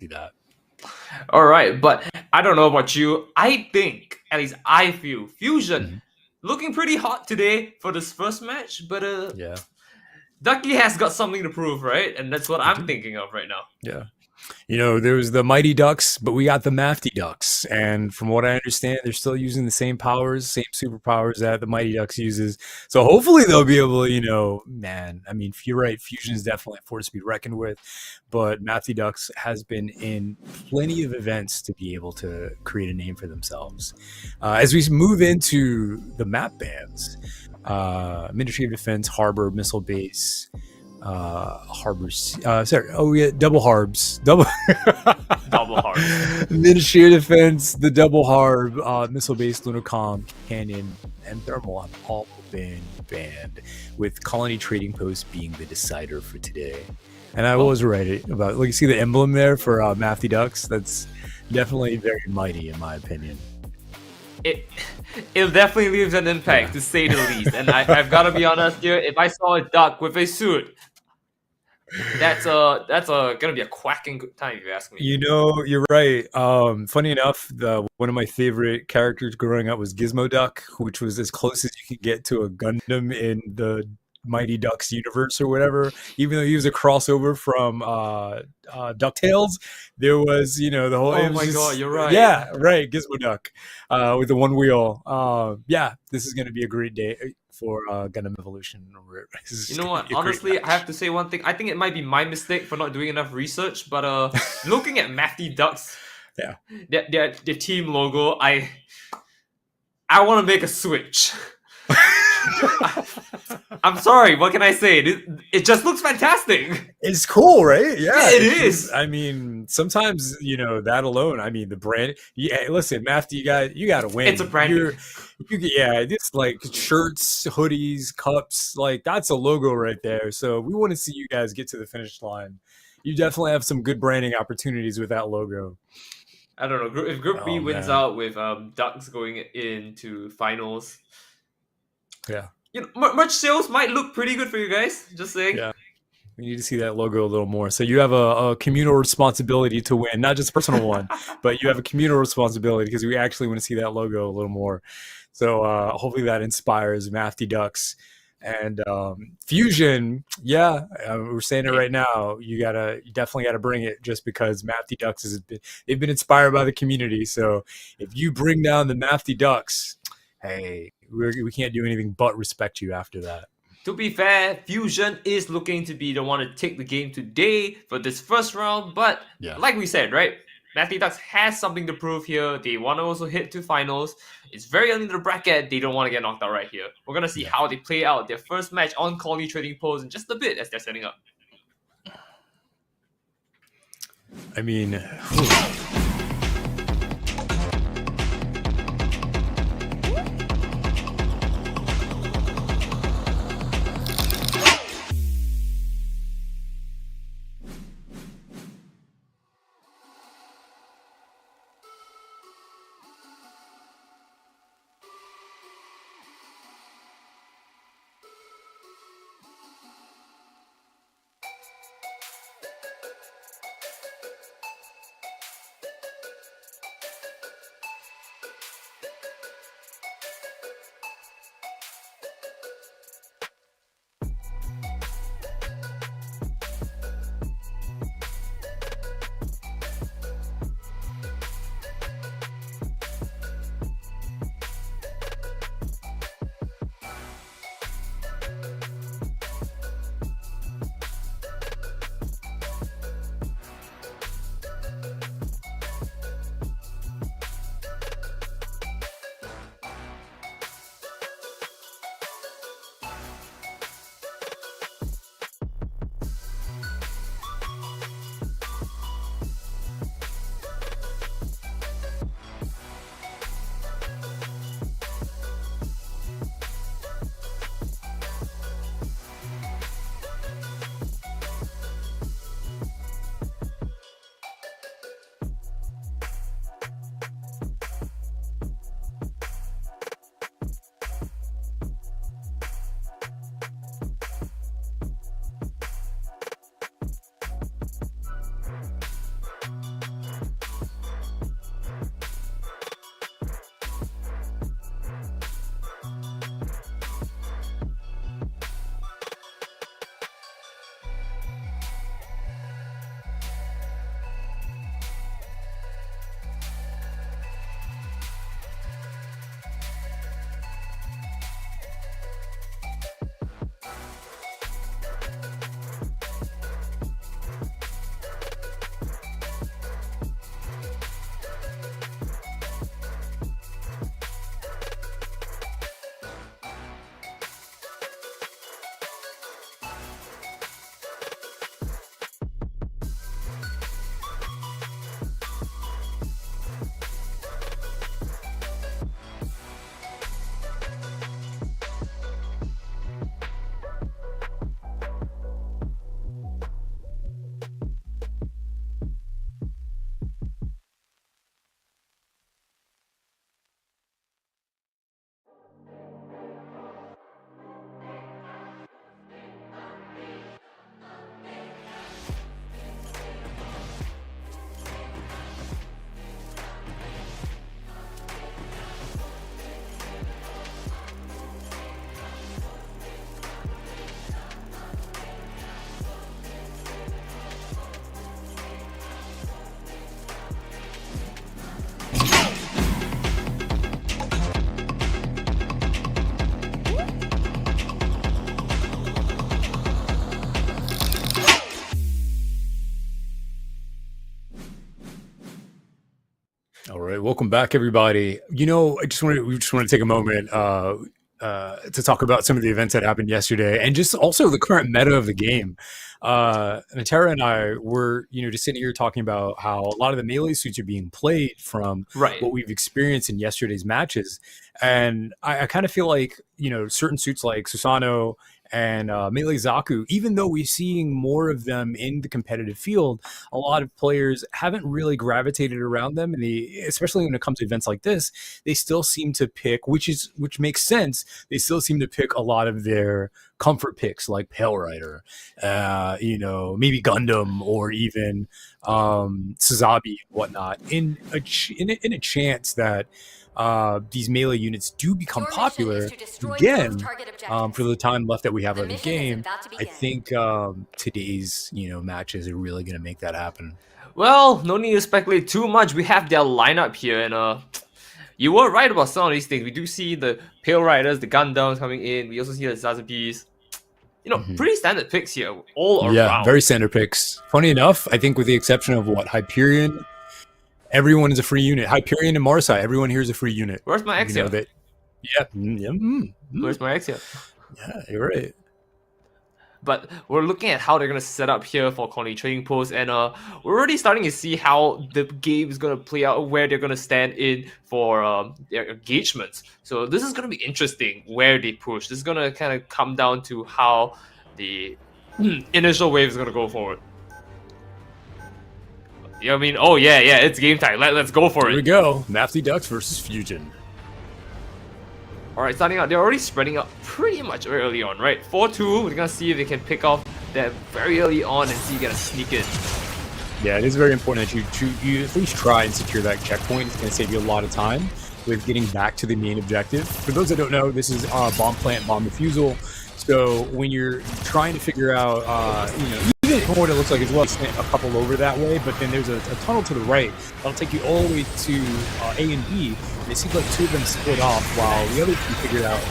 see that. All right, but I don't know about you. I think, at least I feel, Fusion Mhm. looking pretty hot today for this first match, but Yeah, Ducky has got something to prove, right? And that's what they I'm do. thinking of right now. Yeah. There was the Mighty Ducks, but we got the Mafty Ducks. And from what I understand, they're still using the same powers, same superpowers that the Mighty Ducks uses. So hopefully they'll be able to, man, I mean, you're right, Fusion is definitely a force to be reckoned with. But Mafty Ducks has been in plenty of events to be able to create a name for themselves. As we move into the map bands, Ministry of Defense, Harbor, Missile Base, harbors sorry, oh yeah, double harbs, double Double hearts. Ministry of Defense, the double harb, missile base, Lunacom, Canyon, and Thermal have all been banned, with Colony Trading Post being the decider for today. And I was right about, like, you see the emblem there for Mafty Ducks. That's definitely very mighty in my opinion. It definitely leaves an impact, to say the least. And I've got to be honest here. If I saw a duck with a suit, that's gonna be a quacking good time if you ask me. You're right. Funny enough, the one of my favorite characters growing up was Gizmo Duck, which was as close as you could get to a Gundam in the Mighty Ducks universe or whatever. Even though he was a crossover from DuckTales, there was, the whole. Oh It was my god, just, you're right. yeah, right, Gizmo Duck, with the one wheel. Yeah, this is going to be a great day for Gundam Evolution. This You is know going to what? be a great Honestly, I have match. to say one thing. I think it might be my mistake for not doing enough research, but looking at Mafty Ducks, Yeah. their team logo, I want to make a switch. I'm sorry. What can I say? It just looks fantastic. It's cool, right? Yeah, Yeah, it it's just, is. I mean, sometimes, that alone. I mean, the brand. Yeah, listen, Mafty, you got to It's a win. branding. Yeah, it's like shirts, hoodies, cups, like that's a logo right there. So we want to see you guys get to the finish line. You definitely have some good branding opportunities with that logo. I don't know. If Group B Oh wins man, out with Ducks going into finals, yeah, merch sales might look pretty good for you guys. Just saying. yeah. We need to see that logo a little more. So you have a communal responsibility to win, not just a personal one, but you have a communal responsibility because we actually want to see that logo a little more. So hopefully that inspires Mafty Ducks and Fusion. Yeah, we're saying it right now. You definitely gotta bring it just because Mafty Ducks they've been inspired by the community. So if you bring down the Mafty Ducks, hey, we can't do anything but respect you after that. To be fair, Fusion is looking to be the one to take the game today for this first round, but Yeah. like we said, right? Mafty Ducks has something to prove here. They want to also hit to finals. It's very early in the bracket. They don't want to get knocked out right here. We're going to see Yeah. how they play out their first match on Colony Trading Post in just a bit as they're setting up. I mean, All right, welcome back, everybody. We just want to take a moment to talk about some of the events that happened yesterday, and just also the current meta of the game. Natera and I were, just sitting here talking about how a lot of the melee suits are being played from Right. what we've experienced in yesterday's matches, and I kind of feel like certain suits like Susano and Melee Zaku, even though we're seeing more of them in the competitive field, a lot of players haven't really gravitated around them, and especially when it comes to events like this, they still seem to pick, which makes sense. They still seem to pick a lot of their comfort picks, like Pale Rider, maybe Gundam, or even Suzabi and whatnot, in a chance that these melee units do become popular again. For the time left that we have of the game, I think today's matches are really going to make that happen. Well, no need to speculate too much. We have their lineup here, and you were right about some of these things. We do see the Pale Riders, the Gundams coming in. We also see the Zazabis. Mhm. Pretty standard picks here all Yeah, around. very standard picks. Funny enough, I think with the exception of Hyperion, everyone is a free unit. Hyperion and Marsai, everyone here is a free unit. Where's my X here? That. Yeah, Where's my X here? Yeah, you're right. But we're looking at how they're gonna set up here for colony trading posts, and we're already starting to see how the game is gonna play out, where they're gonna stand in for their engagements. So this is gonna be interesting where they push. This is gonna kind of come down to how the initial wave is gonna go forward. I mean, oh yeah, it's game time. Let's go for Here we it. go. Mafty Ducks versus Fusion. Alright, starting out, they're already spreading out pretty much early on, right? 4-2, we're gonna see if they can pick off that very early on and see if they can sneak in. Yeah, it is very important that you at least try and secure that checkpoint. It's going to save you a lot of time with getting back to the main objective. For those that don't know, this is bomb plant, bomb refusal. So when you're trying to figure out, even from what it looks like as well, a couple over that way, but then there's a tunnel to the right that'll take you all the way to A and B. And it seems like two of them split off while the other two figured out,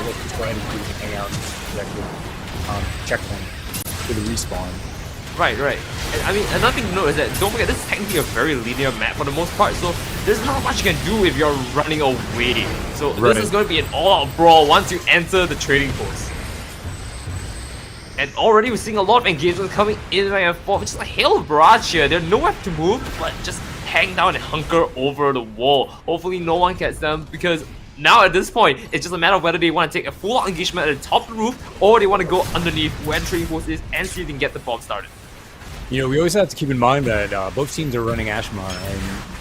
let's just go ahead and do the hang out checkpoint for the respawn. Right. And, I mean, another thing to note is that, don't forget, this is technically a very linear map for the most part, so there's not much you can do if you're running away. So this is going to be an all-out brawl once you enter the trading post. And already we're seeing a lot of engagements coming in and forth, which is a hail of barrage here. They're nowhere to move, but just hang down and hunker over the wall. Hopefully no one gets them, because now at this point, it's just a matter of whether they want to take a full-on engagement at the top of the roof, or they want to go underneath where the trading post is and see if they can get the bomb started. We always have to keep in mind that both teams are running Ashmar, and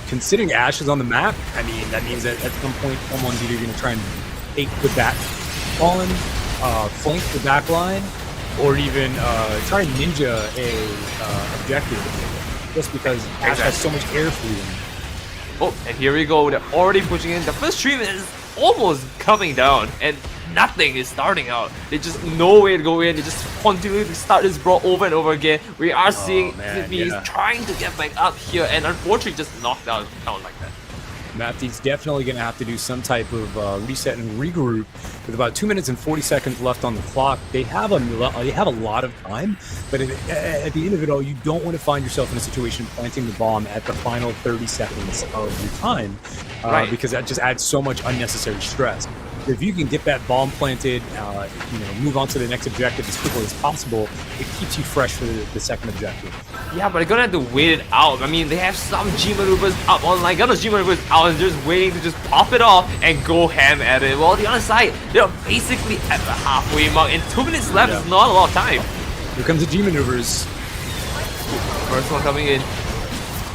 considering Ash is on the map, I mean, that means that at some point someone's either going to try and take the back fallen, flank the back line, or even try and ninja a objective, just because Ash has so much air freedom. Oh, and here we go, they're already pushing in. The first treatment is almost coming down, and nothing is starting out. They just no way to go in. They just continue to start this brawl over and over again. We are seeing enemies trying to get back up here, and unfortunately just knocked out the count like that. Mafty's definitely going to have to do some type of reset and regroup. With about 2 minutes and 40 seconds left on the clock, they have a lot of time, but at the end of it all, you don't want to find yourself in a situation planting the bomb at the final 30 seconds of your time, because that just adds so much unnecessary stress. If you can get that bomb planted, move on to the next objective as quickly as possible, it keeps you fresh for the second objective. Yeah, but they're gonna have to wait it out. I mean, they have some G maneuvers up online, got those G maneuvers out, and just waiting to just pop it off and go ham at it. Well, on the other side, they're basically at the halfway mark, and 2 minutes left is not a lot of time. Here comes the G maneuvers. First one coming in.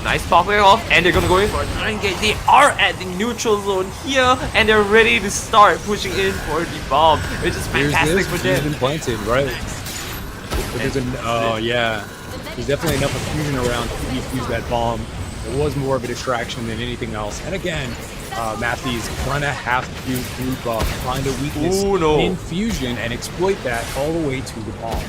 Nice popping off, and they're gonna go in for another engage. They are at the neutral zone here, and they're ready to start pushing in for the bomb, which is fantastic for them. Been planted, right? There's definitely enough fusion around to defuse that bomb. It was more of a distraction than anything else. And again, Mafty's gonna have to group up, find a weakness in fusion, and exploit that all the way to the bomb.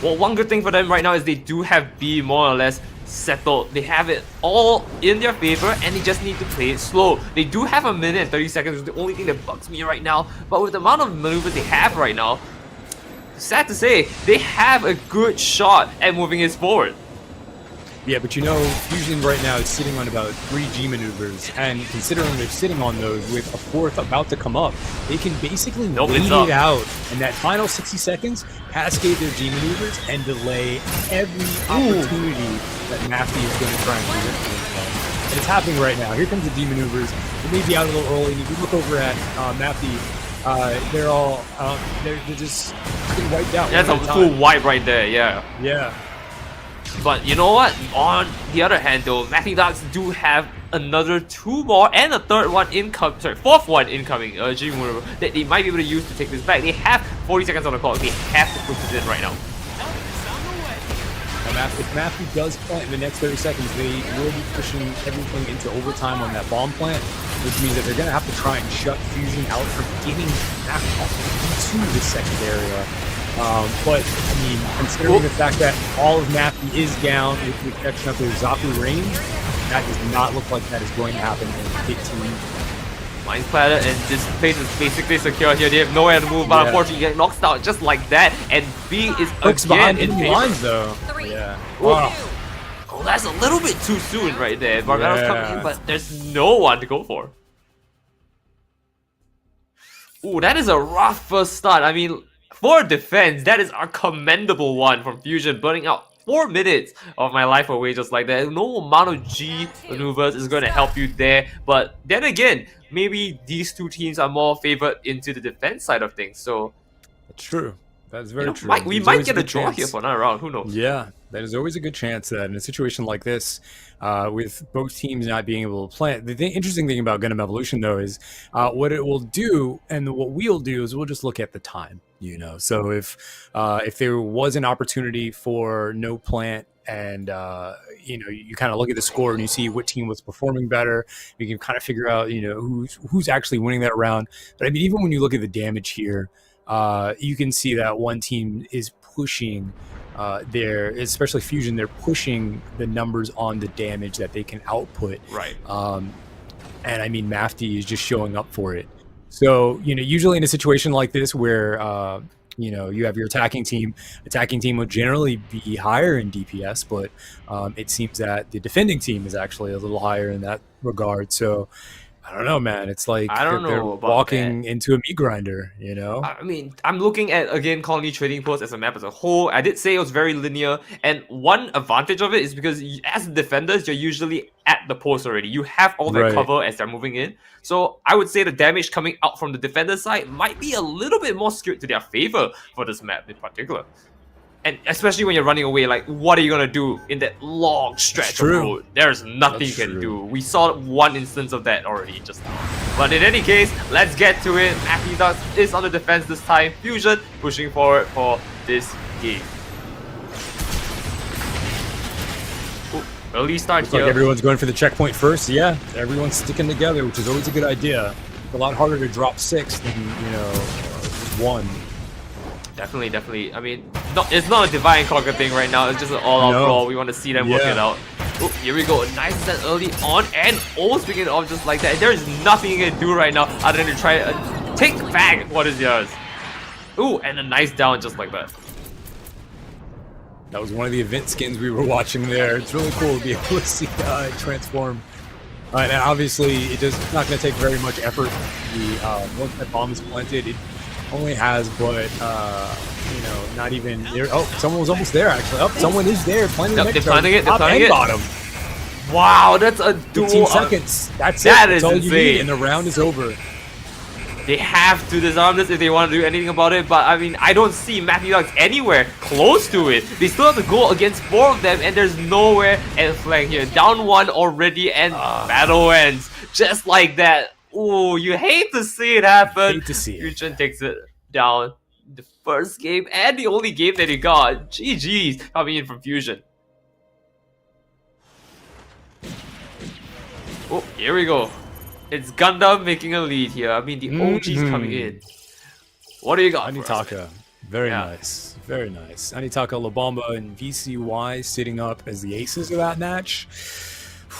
Well, one good thing for them right now is they do have B more or less settled. They have it all in their favor, and they just need to play it slow. They do have a minute and 30 seconds, which is the only thing that bugs me right now. But with the amount of maneuvers they have right now, sad to say, they have a good shot at moving it forward. Yeah, but you know, Fusion right now is sitting on about 3 G maneuvers, and considering they're sitting on those with a fourth about to come up, they can basically Nope, wait it's up. it out, and that final 60 seconds, cascade their G maneuvers and delay every opportunity that Mafty is going to try and present for himself. And it's happening right now. Here comes the D maneuvers. It may be out a little early, and if you look over at Mafty, they're all they're just getting wiped out. That's a full wipe right there, yeah. Yeah. But you know what? On the other hand though, Mafty Ducks do have another 2 more and a third one incoming, sorry, 4th one incoming, G maneuver that they might be able to use to take this back. They have 40 seconds on the clock. They have to push this in right now. If Mafty does plant in the next 30 seconds, they will be pushing everything into overtime on that bomb plant, which means that they're going to have to try and shut Fusion out from getting back to the second area. But, I mean, considering the fact that all of Mafty is down with the exception of their Zaku range, that does not look like that is going to happen in 15. Mind Platter, and this place is basically secure here. They have nowhere to move, but unfortunately, you get knocked out just like that. And B is again in favor. Lines, though. Yeah. Wow. Oh, that's a little bit too soon right there. Barbados coming in, but there's no one to go for. Ooh, that is a rough first start. I mean, for defense, that is a commendable one from Fusion, burning out 4 minutes of my life away just like that. No amount of G maneuvers is going to help you there. But then again, maybe these 2 teams are more favored into the defense side of things. So it's true. That's very true. We might get a draw here for another round. Who knows? Yeah, that is always a good chance that in a situation like this, with both teams not being able to plant. The interesting thing about Gundam Evolution, though, is what it will do, and what we'll do is we'll just look at the time. You know, so if there was an opportunity for no plant, and you know, you kind of look at the score and you see what team was performing better, you can kind of figure out, you know, who's actually winning that round. But I mean, even when you look at the damage here, you can see that one team is pushing especially Fusion, they're pushing the numbers on the damage that they can output. Right. And I mean, Mafty is just showing up for it. So, you know, usually in a situation like this where, you know, you have your attacking team would generally be higher in DPS, but it seems that the defending team is actually a little higher in that regard. So, I don't know, man. It's like they're walking into a meat grinder, you know? I mean, I'm looking at, again, Colony Trading Post as a map as a whole. I did say it was very linear, and one advantage of it is because as defenders, you're usually at the post already. You have all that cover as they're moving in. So I would say the damage coming out from the defender side might be a little bit more skewed to their favor for this map in particular. And especially when you're running away, like, what are you going to do in that long stretch of road? There's nothing you can do. We saw one instance of that already just now. But in any case, let's get to it. Mafty Ducks is on the defense this time. Fusion pushing forward for this game. Ooh, early start Looks here. like everyone's going for the checkpoint first. Yeah, everyone's sticking together, which is always a good idea. It's a lot harder to drop 6 than, you know, 1. Definitely. I mean, it's not a divide and conquer thing right now. It's just an all-out brawl. We want to see them work it out. Oh, here we go. Nice set early on, and almost picking it off just like that. There is nothing you can do right now other than to try take back what is yours. Ooh, and a nice down just like that. That was one of the event skins we were watching there. It's really cool to be able to see it transform. And obviously, it's not going to take very much effort. Once that bomb is planted, it only has, but you know, not even there. Oh, someone was almost there actually. Oh, someone is there planting the next planting it. They're planting it. Bottom. Wow, that's a duel. 15 seconds. That's that it. That's all insane. you need, and the round is over. They have to disarm this if they want to do anything about it, but I mean, I don't see Mafty Ducks anywhere close to it. They still have to go against 4 of them, and there's nowhere and flank here. Down 1 already, and battle ends just like that. Ooh, you hate to see it happen. Hate to see it. Fusion takes it down. The first game and the only game that he got. GG's coming in from Fusion. Oh, here we go. It's Gundam making a lead here. I mean, the OG's coming in. What do you got? Anitaka. Very nice. Very nice. Anitaka, Labamba, and VCY sitting up as the aces of that match.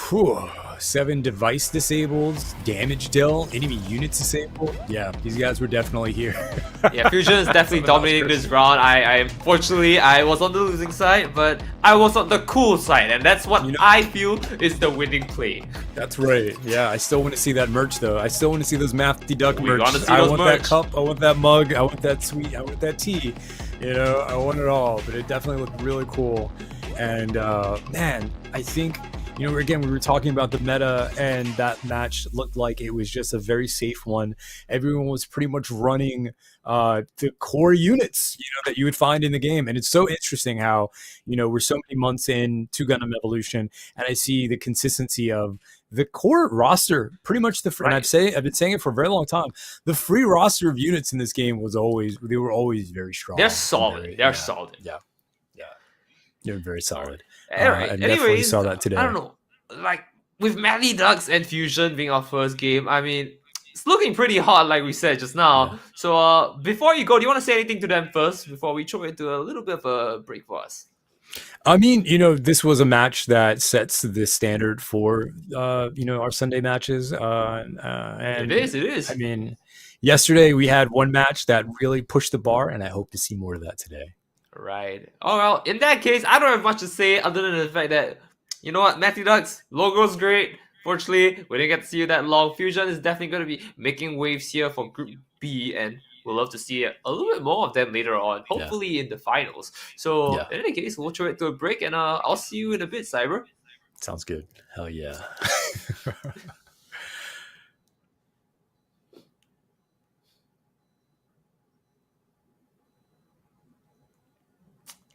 Whew. 7 device disabled, damage dealt, enemy units disabled. Yeah, these guys were definitely here. Yeah, Fusion is definitely dominating this round. Unfortunately, I was on the losing side, but I was on the cool side, and that's what I feel is the winning play. That's right. Yeah, I still want to see that merch though. I still want to see those Mafty Duck merch. I want that cup. I want that mug. I want that sweet. I want that tea. You know, I want it all. But it definitely looked really cool. And man, I think, you know, again, we were talking about the meta, and that match looked like it was just a very safe one. Everyone was pretty much running the core units, you know, that you would find in the game. And it's so interesting how, you know, we're so many months in to Gundam Evolution, and I see the consistency of the core roster. Pretty much and I've been saying it for a very long time. The free roster of units in this game were always very strong. They're solid. They're solid. Yeah. They're very solid. Alright, and definitely saw that today. I don't know. Like, with Mafty Ducks and Fusion being our first game, I mean, it's looking pretty hot, like we said just now. Yeah. So, before you go, do you want to say anything to them first before we throw into a little bit of a break for us? I mean, you know, this was a match that sets the standard for, you know, our Sunday matches. And it is. I mean, yesterday we had one match that really pushed the bar, and I hope to see more of that today. Right. Oh, well, in that case, I don't have much to say other than the fact that, you know what, Mafty Ducks, logo's great. Fortunately, we didn't get to see you that long. Fusion is definitely going to be making waves here for Group B, and we'll love to see a little bit more of them later on, hopefully in the finals. So, in any case, we'll throw it to a break, and I'll see you in a bit, Cyber. Sounds good. Hell yeah.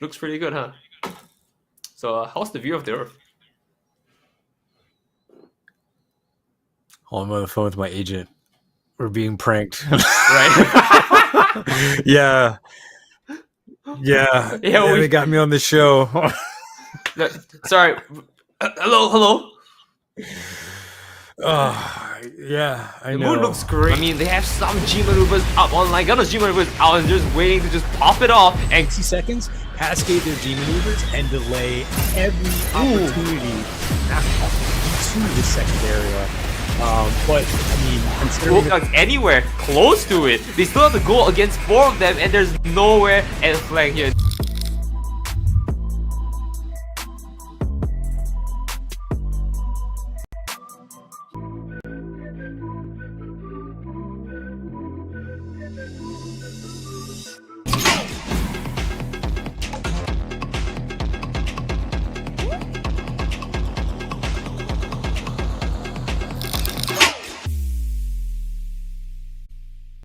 Looks pretty good, huh? So, how's the view of the Earth? Oh, I'm on the phone with my agent. We're being pranked. Right? Yeah. They got me on the show. Sorry. Hello? Yeah, I know. The moon looks great. I mean, they have some G maneuvers up on like other G maneuvers out and just waiting to just pop it off and 60 seconds, cascade their G maneuvers and delay every opportunity to the second area. But I mean, considering like anywhere close to it, they still have to go against 4 of them, and there's nowhere and flank here.